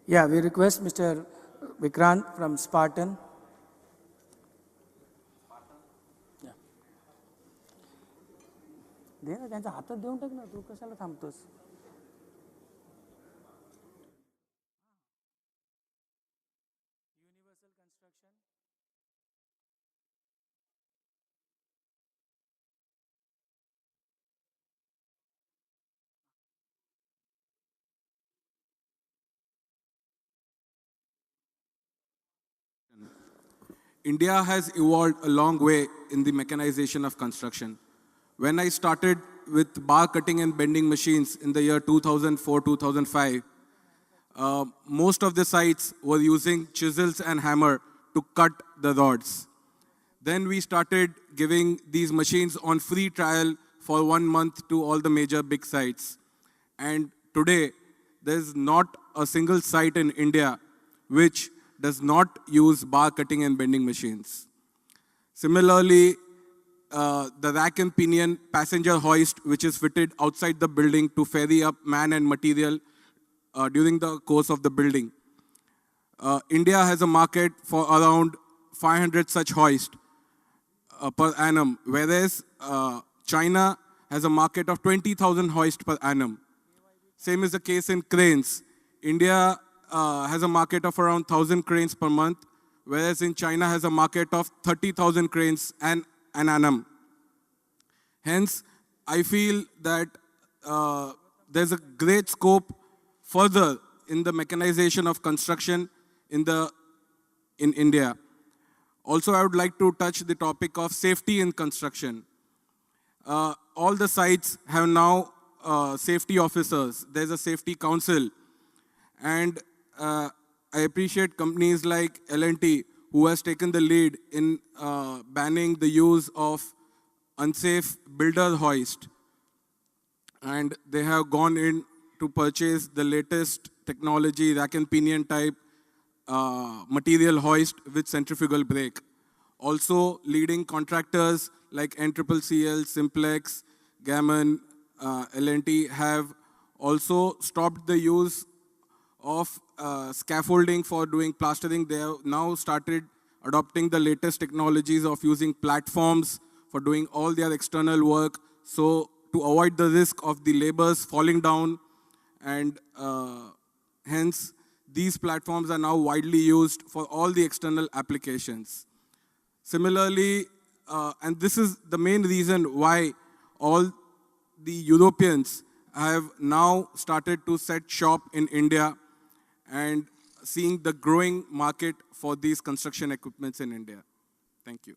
Yeah, we request Mr. Vikrant from Spartan. Yeah. दे ना त्यांच्या हातात देऊन टाक ना, तू कशाला थांबतोस? Universal Construction. India has evolved a long way in the mechanization of construction. When I started with bar cutting and bending machines in the year 2004-2005, most of the sites were using chisels and hammer to cut the rods. Then we started giving these machines on free trial for 1 month to all the major big sites. And today, there's not a single site in India which does not use bar cutting and bending machines. Similarly, the rack and pinion passenger hoist, which is fitted outside the building to ferry up man and material during the course of the building. India has a market for around 500 such hoists per annum, whereas China has a market of 20,000 hoists per annum. Same is the case in cranes. India has a market of around 1,000 cranes per month, whereas in China has a market of 30,000 cranes an annum. Hence, I feel that there's a great scope further in the mechanization of construction in India. Also, I would like to touch the topic of safety in construction. All the sites have now safety officers. There's a safety council. And I appreciate companies like L&T who has taken the lead in banning the use of unsafe builder hoist. And they have gone in to purchase the latest technology, rack and pinion type material hoist with centrifugal brake. Also, leading contractors like NCCL, Simplex, Gammon, L&T have also stopped the use of scaffolding for doing plastering. They have now started adopting the latest technologies of using platforms for doing all their external work. So to avoid the risk of the laborers falling down, and hence these platforms are now widely used for all the external applications. Similarly, and this is the main reason why all the Europeans have now started to set shop in India and seeing the growing market for these construction equipments in India. Thank you.